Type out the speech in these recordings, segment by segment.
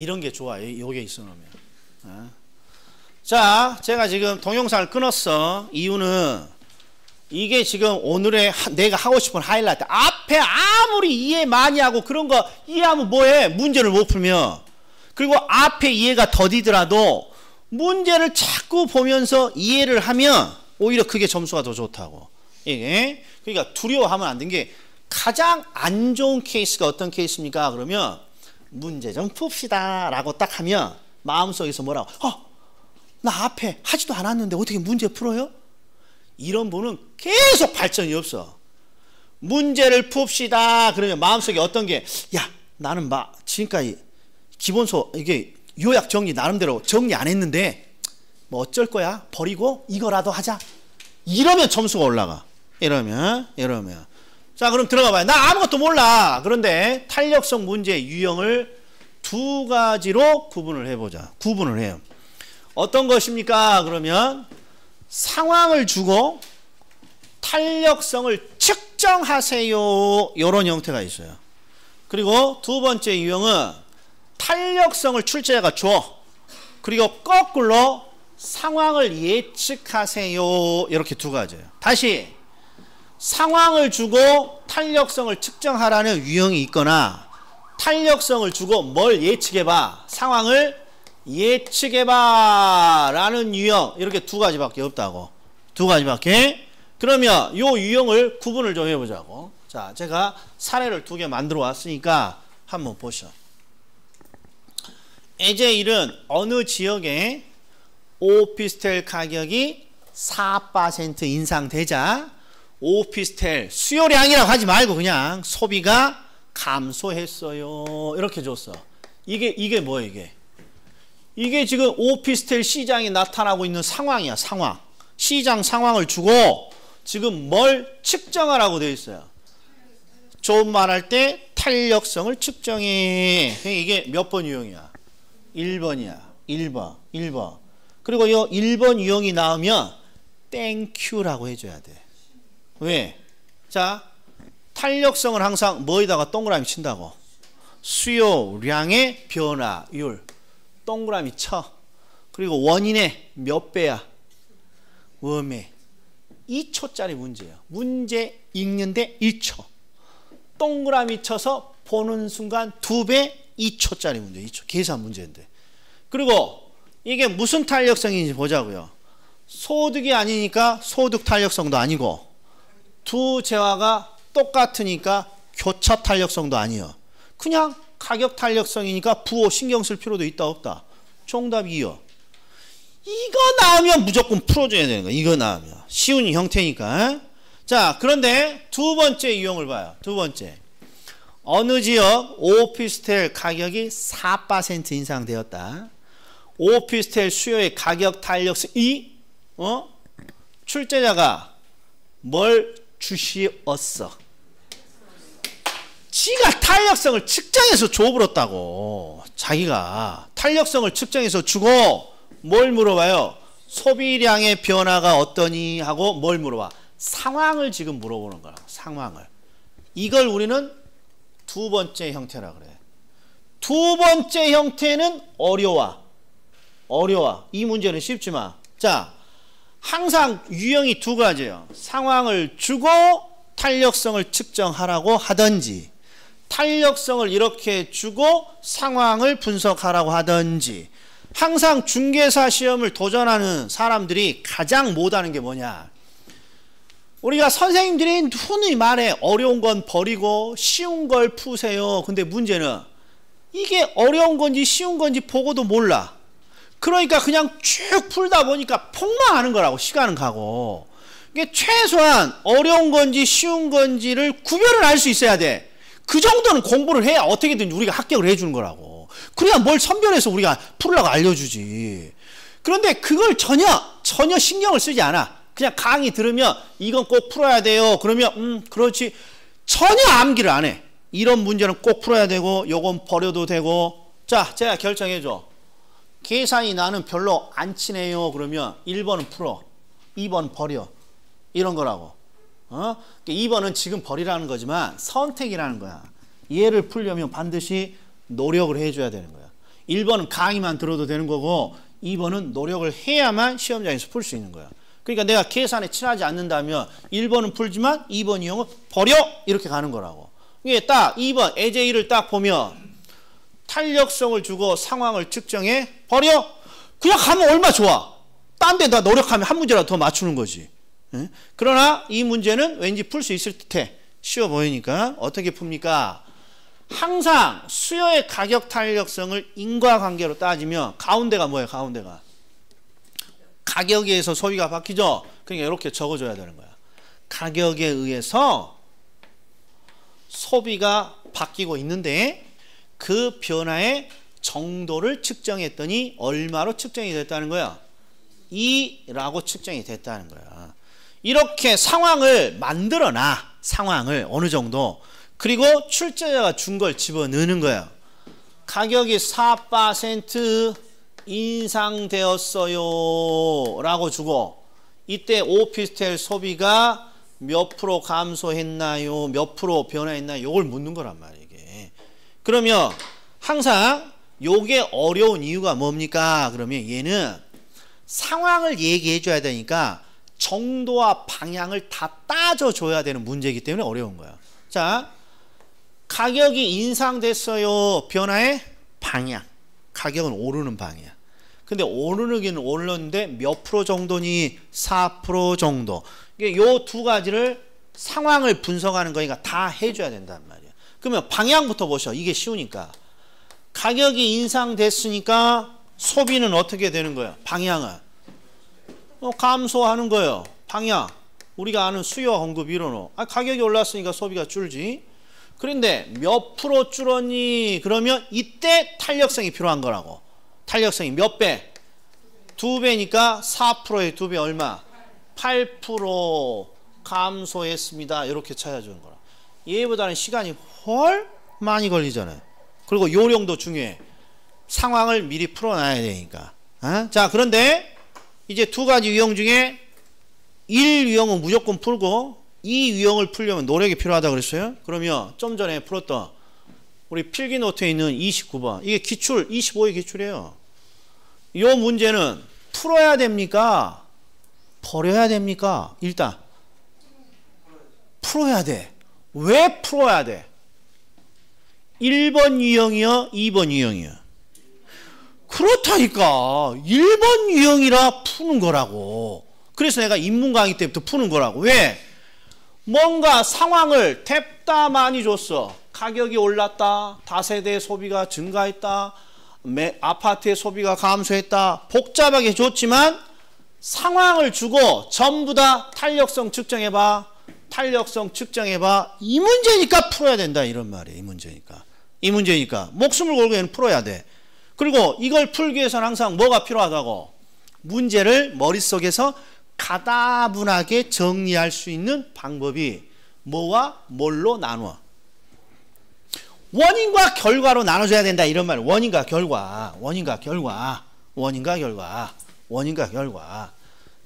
이런 게 좋아요. 요게 있어놓으면. 자, 제가 지금 동영상을 끊었어. 이유는 이게 지금 오늘의 내가 하고 싶은 하이라이트. 앞에 아무리 이해 많이 하고 그런 거 이해하면 뭐해? 문제를 못 풀면. 그리고 앞에 이해가 더디더라도 문제를 자꾸 보면서 이해를 하면 오히려 그게 점수가 더 좋다고. 예. 그러니까 두려워하면 안 되는 게 가장 안 좋은 케이스가 어떤 케이스입니까? 그러면 문제 좀 풉시다 라고 딱 하면 마음속에서 뭐라고? 나 앞에 하지도 않았는데 어떻게 문제 풀어요? 이런 분은 계속 발전이 없어. 문제를 풉시다 그러면 마음속에 어떤 게 야 나는 지금까지 기본소 이게 요약 정리 나름대로 정리 안 했는데 뭐 어쩔 거야? 버리고 이거라도 하자. 이러면 점수가 올라가. 이러면 자 그럼 들어가 봐요. 나 아무것도 몰라. 그런데 탄력성 문제 유형을 두 가지로 구분을 해보자. 구분을 해요. 어떤 것입니까? 그러면 상황을 주고 탄력성을 측정하세요. 이런 형태가 있어요. 그리고 두 번째 유형은 탄력성을 출제자가 줘. 그리고 거꾸로 상황을 예측하세요. 이렇게 두 가지예요. 다시 상황을 주고 탄력성을 측정하라는 유형이 있거나 탄력성을 주고 뭘 예측해봐. 상황을 예측해봐 라는 유형. 이렇게 두 가지밖에 없다고. 두 가지밖에. 그러면 요 유형을 구분을 좀 해보자고. 자, 제가 사례를 두 개 만들어 왔으니까 한번 보시죠. 에제일은 어느 지역에 오피스텔 가격이 4% 인상되자 오피스텔 수요량이라고 하지 말고 그냥 소비가 감소했어요. 이렇게 줬어. 이게 뭐야 이게? 이게 지금 오피스텔 시장이 나타나고 있는 상황이야. 상황. 시장 상황을 주고 지금 뭘 측정하라고 되어 있어요. 좋은 말 할 때 탄력성을 측정해. 이게 몇 번 유형이야? 1번이야. 1번. 그리고 이 1번 유형이 나오면 땡큐라고 해줘야 돼. 왜? 자, 탄력성을 항상 뭐에다가 동그라미 친다고? 수요량의 변화율. 동그라미 쳐. 그리고 원인의 몇 배야? 웜에. 2초짜리 문제예요. 문제 읽는데 1초. 동그라미 쳐서 보는 순간 2배 2초짜리 문제. 2초. 계산 문제인데. 그리고 이게 무슨 탄력성인지 보자고요. 소득이 아니니까 소득 탄력성도 아니고 두 재화가 똑같으니까 교차 탄력성도 아니에요. 그냥 가격 탄력성이니까 부호 신경 쓸 필요도 있다 없다. 정답 2요. 이거 나오면 무조건 풀어줘야 되는 거야. 이거 나오면. 쉬운 형태니까. 자, 그런데 두 번째 유형을 봐요. 두 번째. 어느 지역 오피스텔 가격이 4% 인상되었다. 오피스텔 수요의 가격 탄력성이 출제자가 뭘 주시었어? 지가 탄력성을 측정해서 줘버렸다고. 자기가 탄력성을 측정해서 주고 뭘 물어봐요? 소비량의 변화가 어떠니? 하고 뭘 물어봐? 상황을 지금 물어보는 거야. 상황을. 이걸 우리는 두 번째 형태라 그래. 두 번째 형태는 어려워. 이 문제는 쉽지만. 자, 항상 유형이 두 가지예요. 상황을 주고 탄력성을 측정하라고 하든지 탄력성을 이렇게 주고 상황을 분석하라고 하든지. 항상 중개사 시험을 도전하는 사람들이 가장 못하는 게 뭐냐? 우리가 선생님들이 흔히 말해 어려운 건 버리고 쉬운 걸 푸세요. 근데 문제는 이게 어려운 건지 쉬운 건지 보고도 몰라. 그러니까 그냥 쭉 풀다 보니까 폭망하는 거라고. 시간은 가고. 이게 최소한 어려운 건지 쉬운 건지를 구별을 할 수 있어야 돼. 그 정도는 공부를 해야 어떻게든 우리가 합격을 해주는 거라고. 그래야 뭘 선별해서 우리가 풀으라고 알려주지. 그런데 그걸 전혀 신경을 쓰지 않아. 그냥 강의 들으면 이건 꼭 풀어야 돼요. 그러면 그렇지. 전혀 암기를 안 해. 이런 문제는 꼭 풀어야 되고 요건 버려도 되고. 자, 제가 결정해줘. 계산이 나는 별로 안 치네요. 그러면 1번은 풀어. 2번 버려. 이런 거라고. 2번은 지금 버리라는 거지만 선택이라는 거야. 얘를 풀려면 반드시 노력을 해줘야 되는 거야. 1번은 강의만 들어도 되는 거고 2번은 노력을 해야만 시험장에서 풀 수 있는 거야. 그러니까 내가 계산에 친하지 않는다면 1번은 풀지만 2번 유형은 버려! 이렇게 가는 거라고. 이게 딱 2번 예제1을 딱 보면 탄력성을 주고 상황을 측정해 버려! 그냥 가면 얼마 좋아. 딴 데다 노력하면 한 문제라도 더 맞추는 거지. 예? 그러나 이 문제는 왠지 풀 수 있을 듯해. 쉬워 보이니까 어떻게 풉니까? 항상 수요의 가격 탄력성을 인과관계로 따지면 가운데가 뭐예요? 가운데가 가격에 의해서 소비가 바뀌죠. 그러니까 이렇게 적어줘야 되는 거야. 가격에 의해서 소비가 바뀌고 있는데 그 변화의 정도를 측정했더니 얼마로 측정이 됐다는 거야? 2라고 측정이 됐다는 거야. 이렇게 상황을 만들어놔. 상황을 어느 정도. 그리고 출제자가 준 걸 집어넣는 거야. 가격이 4% 인상되었어요 라고 주고 이때 오피스텔 소비가 몇 프로 감소했나요? 몇 프로 변화했나요? 이걸 묻는 거란 말이에요. 이게. 그러면 항상 요게 어려운 이유가 뭡니까? 그러면 얘는 상황을 얘기해 줘야 되니까 정도와 방향을 다 따져줘야 되는 문제이기 때문에 어려운 거야. 자, 가격이 인상됐어요. 변화의 방향. 가격은 오르는 방향. 근데 오르긴 오르는데 몇 프로 정도니? 4% 정도. 이게 요 두 가지를 상황을 분석하는 거니까 다 해줘야 된단 말이야. 그러면 방향부터 보셔. 이게 쉬우니까. 가격이 인상됐으니까 소비는 어떻게 되는 거야? 방향은 감소하는 거예요. 방향. 우리가 아는 수요와 공급 이론으로. 가격이 올랐으니까 소비가 줄지. 그런데 몇 프로 줄었니? 그러면 이때 탄력성이 필요한 거라고. 탄력성이 몇 배? 2배니까 4%의 2배 얼마? 8% 감소했습니다. 이렇게 찾아주는 거라. 얘보다는 시간이 훨 많이 걸리잖아요. 그리고 요령도 중요해. 상황을 미리 풀어놔야 되니까. 자, 그런데 이제 두 가지 유형 중에 1 유형은 무조건 풀고 2 유형을 풀려면 노력이 필요하다고 그랬어요. 그러면 좀 전에 풀었던 우리 필기 노트에 있는 29번. 이게 기출, 25의 기출이에요. 이 문제는 풀어야 됩니까? 버려야 됩니까? 일단 풀어야 돼. 왜 풀어야 돼? 1번 유형이요? 2번 유형이요? 그렇다니까. 1번 유형이라 푸는 거라고. 그래서 내가 인문 강의 때부터 푸는 거라고. 왜? 뭔가 상황을 탭다 많이 줬어. 가격이 올랐다. 다세대 소비가 증가했다. 아파트의 소비가 감소했다. 복잡하게 줬지만 상황을 주고 전부 다 탄력성 측정해봐. 탄력성 측정해봐. 이 문제니까 풀어야 된다. 이런 말이에요. 이 문제니까. 이 문제니까. 목숨을 걸고 얘는 풀어야 돼. 그리고 이걸 풀기 위해서는 항상 뭐가 필요하다고? 문제를 머릿속에서 가다분하게 정리할 수 있는 방법이 뭐와 뭘로 나누어? 원인과 결과로 나눠줘야 된다. 이런 말. 원인과 결과. 원인과 결과. 원인과 결과. 원인과 결과.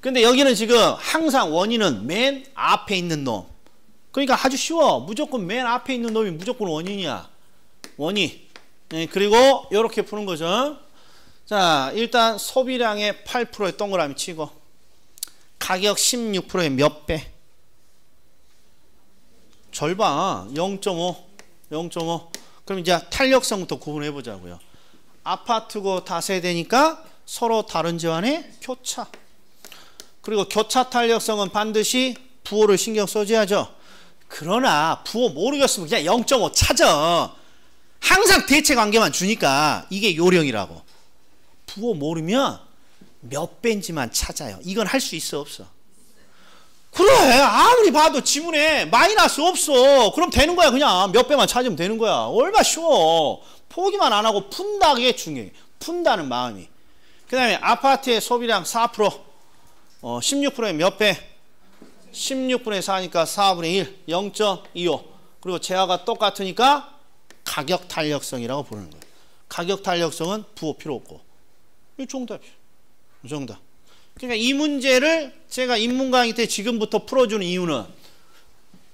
근데 여기는 지금 항상 원인은 맨 앞에 있는 놈. 그러니까 아주 쉬워. 무조건 맨 앞에 있는 놈이 무조건 원인이야. 원인. 네, 그리고 이렇게 푸는 거죠. 자, 일단 소비량의 8%의 동그라미 치고 가격 16%의 몇 배? 절반. 0.5. 0.5. 그럼 이제 탄력성부터 구분해 보자고요. 아파트고 다세대니까 서로 다른 지환의 교차. 그리고 교차 탄력성은 반드시 부호를 신경 써줘야죠. 그러나 부호 모르겠으면 그냥 0.5 찾아. 항상 대체 관계만 주니까 이게 요령이라고. 부호 모르면 몇 배인지만 찾아요. 이건 할 수 있어 없어? 그래. 아무리 봐도 지문에 마이너스 없어. 그럼 되는 거야. 그냥 몇 배만 찾으면 되는 거야. 얼마나 쉬워. 포기만 안 하고 푼다. 그게 중요해. 푼다는 마음이. 그 다음에 아파트의 소비량 4%. 16%의 몇 배? 16분의 4니까 4분의 1. 0.25. 그리고 재화가 똑같으니까 가격 탄력성이라고 부르는 거예요. 가격 탄력성은 부호 필요 없고. 이 정답이에요. 정답. 그러니까 이 문제를 제가 인문 강의 때 지금부터 풀어주는 이유는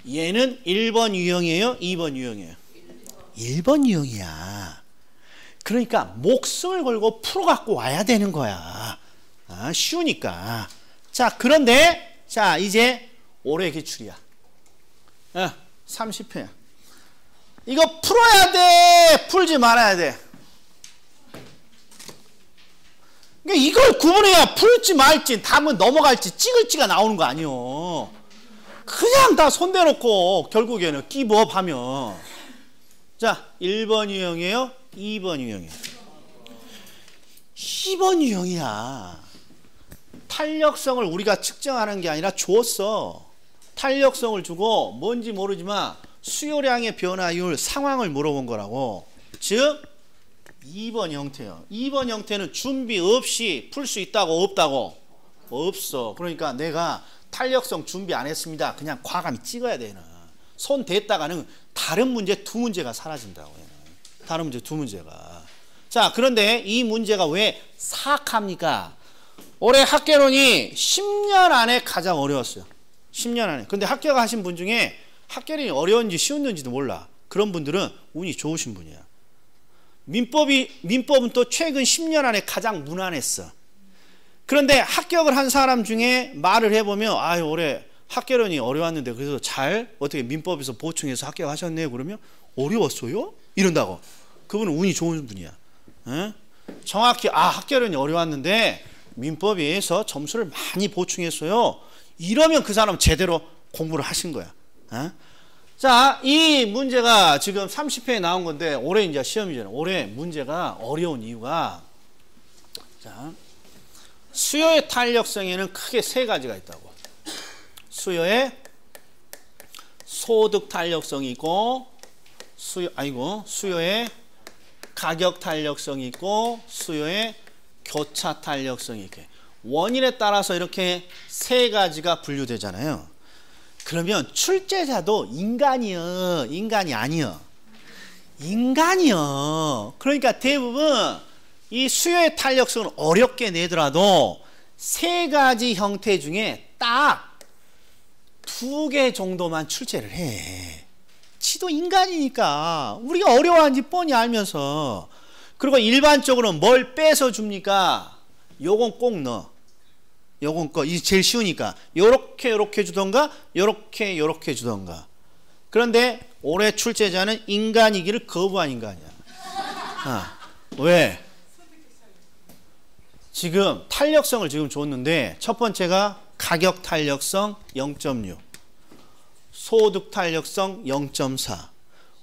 얘는 1번 유형이에요? 2번 유형이에요? 1번 유형이야. 그러니까 목숨을 걸고 풀어갖고 와야 되는 거야. 쉬우니까. 자, 그런데 자 이제 올해 기출이야. 30회야. 이거 풀어야 돼? 풀지 말아야 돼? 그러니까 이걸 구분해야 풀지 말지 답은 넘어갈지 찍을지가 나오는 거 아니요. 그냥 다 손대놓고 결국에는 기부업하면. 자, 1번 유형이에요? 2번 유형이에요? 2번 유형이야. 탄력성을 우리가 측정하는 게 아니라 줬어. 탄력성을 주고 뭔지 모르지만 수요량의 변화율 상황을 물어본 거라고. 즉 2번 형태예요. 2번 형태는 준비 없이 풀 수 있다고 없다고? 없어. 그러니까 내가 탄력성 준비 안 했습니다. 그냥 과감히 찍어야 되는. 손 댔다가는 다른 문제 두 문제가 사라진다고. 다른 문제 두 문제가. 자, 그런데 이 문제가 왜 사악합니까? 올해 학개론이 10년 안에 가장 어려웠어요. 10년 안에. 근데 합격하신 분 중에 학개론이 어려운지 쉬웠는지도 몰라. 그런 분들은 운이 좋으신 분이야. 민법은 또 최근 10년 안에 가장 무난했어. 그런데 합격을 한 사람 중에 말을 해보면 올해 학개론이 어려웠는데 그래서 잘 어떻게 민법에서 보충해서 합격하셨네요. 그러면 어려웠어요? 이런다고. 그분은 운이 좋은 분이야. 정확히 학개론이 어려웠는데 민법에서 점수를 많이 보충했어요. 이러면 그 사람은 제대로 공부를 하신 거야. 자, 이 문제가 지금 30회에 나온 건데 올해 이제 시험이잖아요. 올해 문제가 어려운 이유가 자, 수요의 탄력성에는 크게 세 가지가 있다고. 수요의 소득 탄력성이 있고 수요의 가격 탄력성이 있고 수요의 교차 탄력성이 있게. 원인에 따라서 이렇게 세 가지가 분류되잖아요. 그러면 출제자도 인간이요? 인간이 아니요? 인간이요. 그러니까 대부분 이 수요의 탄력성을 어렵게 내더라도 세 가지 형태 중에 딱 2개 정도만 출제를 해. 지도 인간이니까 우리가 어려워하는지 뻔히 알면서. 그리고 일반적으로 뭘 빼서 줍니까? 요건 꼭 넣어. 요건 이게 제일 쉬우니까 요렇게 주던가 요렇게 주던가. 그런데 올해 출제자는 인간이기를 거부한 인간이야. 왜? 지금 탄력성을 지금 줬는데 첫 번째가 가격 탄력성 0.6, 소득 탄력성 0.4,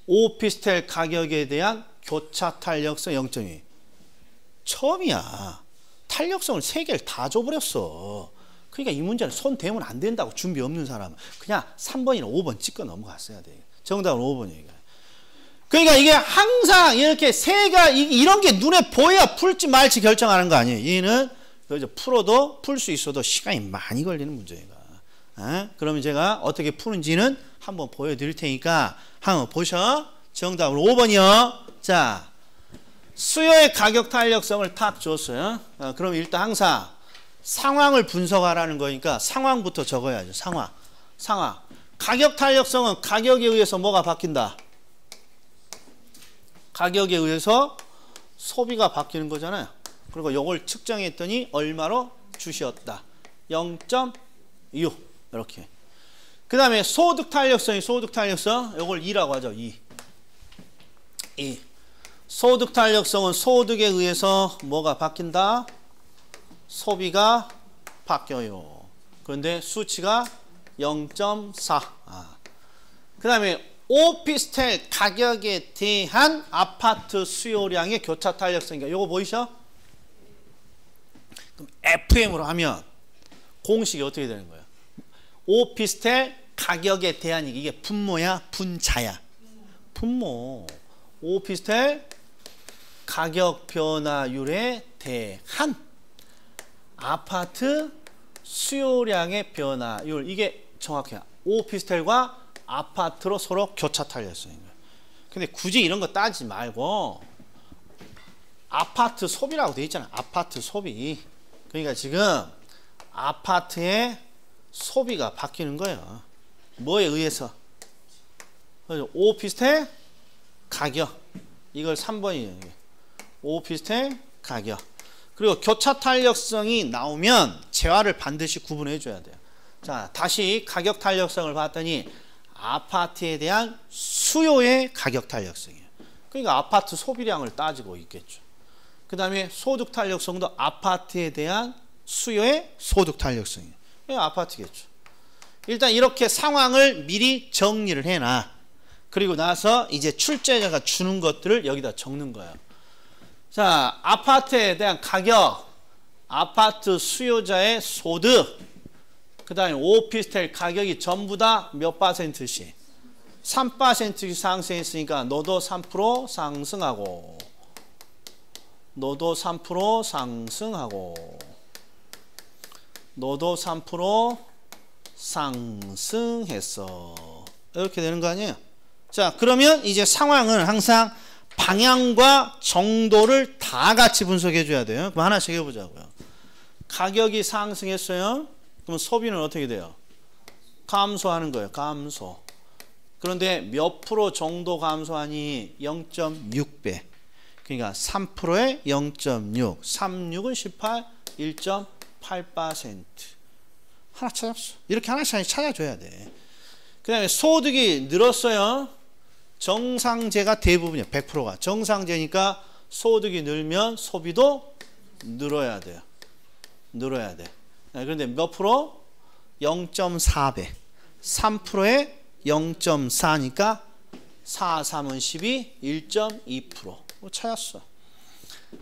오피스텔 가격에 대한 교차 탄력성 0.2. 처음이야. 탄력성을 3개를 다 줘버렸어. 그러니까 이 문제는 손 대면 안 된다고. 준비 없는 사람은 그냥 3번이나 5번 찍고 넘어갔어야 돼. 정답은 5번이니까. 그러니까 이게 항상 이렇게 이런 게 눈에 보여야 풀지 말지 결정하는 거 아니에요. 얘는 풀어도 풀 수 있어도 시간이 많이 걸리는 문제니까. 그러면 제가 어떻게 푸는지는 한번 보여드릴 테니까 한번 보셔. 정답은 5번이요. 자, 수요의 가격 탄력성을 탁 줬어요. 그럼 일단 항상 상황을 분석하라는 거니까 상황부터 적어야죠. 상황. 가격 탄력성은 가격에 의해서 뭐가 바뀐다? 가격에 의해서 소비가 바뀌는 거잖아요. 그리고 이걸 측정했더니 얼마로 주셨다. 0.6 이렇게. 그 다음에 소득 탄력성 이걸 2라고 하죠. 2. 소득 탄력성은 소득에 의해서 뭐가 바뀐다? 소비가 바뀌어요. 그런데 수치가 0.4. 그 다음에 오피스텔 가격에 대한 아파트 수요량의 교차 탄력성이니까 요거 보이셔? 그럼 FM으로 하면 공식이 어떻게 되는 거예요? 오피스텔 가격에 대한 이게 분모야? 분자야? 분모. 오피스텔 가격 변화율에 대한 아파트 수요량의 변화율. 이게 정확해요. 오피스텔과 아파트로 서로 교차 탄력성인 거예요. 근데 굳이 이런 거 따지지 말고 아파트 소비라고 돼 있잖아. 아파트 소비. 그러니까 지금 아파트의 소비가 바뀌는 거예요. 뭐에 의해서? 오피스텔 가격. 이걸 3번이에요. 오피스텔 가격. 그리고 교차 탄력성이 나오면 재화를 반드시 구분해 줘야 돼요. 자, 다시 가격 탄력성을 봤더니 아파트에 대한 수요의 가격 탄력성이에요. 그러니까 아파트 소비량을 따지고 있겠죠. 그 다음에 소득 탄력성도 아파트에 대한 수요의 소득 탄력성이에요. 아파트겠죠. 일단 이렇게 상황을 미리 정리를 해놔. 그리고 나서 이제 출제자가 주는 것들을 여기다 적는 거예요. 자, 아파트에 대한 가격, 아파트 수요자의 소득, 그 다음에 오피스텔 가격이 전부 다 몇 %씩? 3%씩 상승했으니까 너도 3% 상승하고, 너도 3% 상승하고, 너도 3% 상승했어. 이렇게 되는 거 아니에요? 자, 그러면 이제 상황은 항상 방향과 정도를 다 같이 분석해 줘야 돼요. 그럼 하나씩 해보자고요. 가격이 상승했어요. 그럼 소비는 어떻게 돼요? 감소하는 거예요. 감소. 그런데 몇 프로 정도 감소하니? 0.6배. 그러니까 3%에 0.6. 36은 18, 1.8%. 하나 찾았어. 이렇게 하나씩 찾아줘야 돼. 그 다음에 소득이 늘었어요. 정상제가 대부분이에요. 100%가. 정상제니까 소득이 늘면 소비도 늘어야 돼요. 늘어야 돼. 그런데 몇 프로? 0.4배. 3%에 0.4니까 4, 3은 12, 1.2%. 찾았어.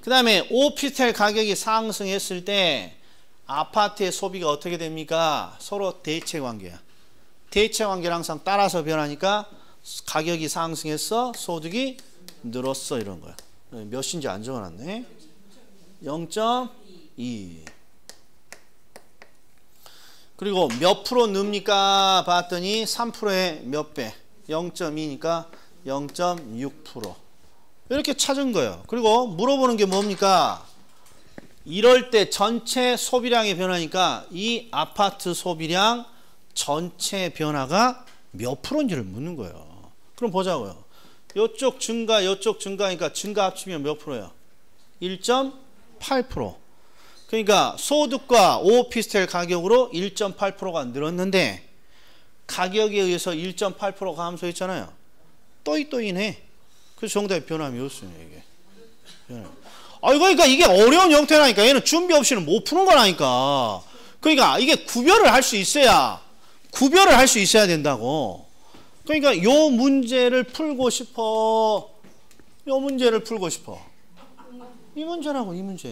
그 다음에 오피스텔 가격이 상승했을 때 아파트의 소비가 어떻게 됩니까? 서로 대체관계야. 대체관계를 항상 따라서 변하니까 가격이 상승했어, 소득이 늘었어, 이런 거야. 몇인지 안 적어놨네. 0.2. 그리고 몇 프로 늡니까 봤더니 3%에 몇 배? 0.2니까 0.6%. 이렇게 찾은 거예요. 그리고 물어보는 게 뭡니까? 이럴 때 전체 소비량의 변화니까 이 아파트 소비량 전체 변화가 몇 프로인지를 묻는 거예요. 그럼 보자고요. 이쪽 증가, 이쪽 증가니까 증가 합치면 몇 프로예요? 1.8%. 그러니까 소득과 오피스텔 가격으로 1.8%가 늘었는데 가격에 의해서 1.8% 감소했잖아요. 또이또이네. 그래서 정답의 변함이 없어요, 이게. 그러니까 이게 어려운 형태라니까. 얘는 준비 없이는 못 푸는 거라니까. 그러니까 이게 구별을 할 수 있어야 된다고. 그러니까 요 문제를 풀고 싶어. 요 문제를 풀고 싶어. 이 문제라고, 이 문제.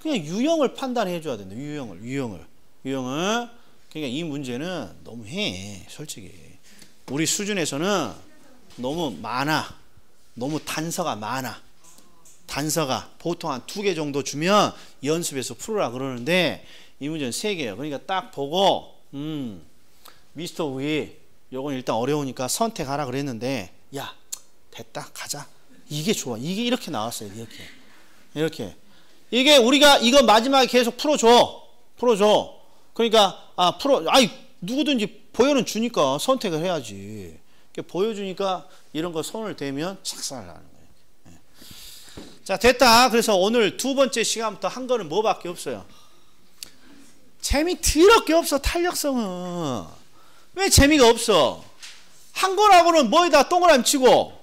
그냥 유형을 판단해 줘야 된다. 유형을. 그러니까 이 문제는 너무 해, 솔직히. 우리 수준에서는 너무 많아. 너무 단서가 많아. 단서가 보통 한 2개 정도 주면 연습해서 풀으라 그러는데 이 문제는 3개예요. 그러니까 딱 보고 미스터 우이 요건 일단 어려우니까 선택하라 그랬는데 야 됐다 가자. 이게 좋아. 이게 이렇게 나왔어요. 이렇게 이게 우리가 이거 마지막에 계속 풀어줘. 그러니까 누구든지 보여는 주니까 선택을 해야지. 보여주니까 이런 거 손을 대면 착살나는 거예요. 자, 됐다. 그래서 오늘 2번째 시간부터 한 거는 뭐밖에 없어요? 재미 더럽게 없어. 탄력성은 왜 재미가 없어? 한 거라고는 뭐에다 동그라미 치고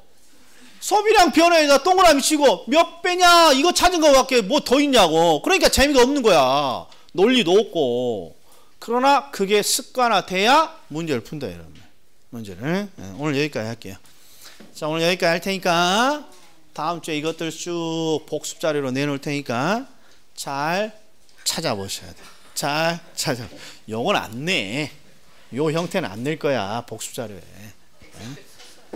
소비량 변화에다 동그라미 치고 몇 배냐 이거 찾은 거밖에 뭐 더 있냐고. 그러니까 재미가 없는 거야. 논리도 없고. 그러나 그게 습관화돼야 문제를 푼다 이런 문제를. 오늘 여기까지 할게요. 자, 오늘 여기까지 할 테니까 다음 주에 이것들 쭉 복습 자료로 내놓을 테니까 잘 찾아보셔야 돼. 잘 찾아. 요건 안 내. 요 형태는 안 낼 거야. 복습 자료에.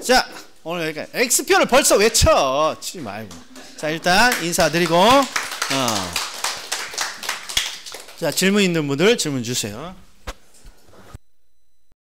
자, 오늘 여기까지. X표를 벌써 외쳐. 치지 말고. 자, 일단 인사드리고 자, 질문 있는 분들 질문 주세요.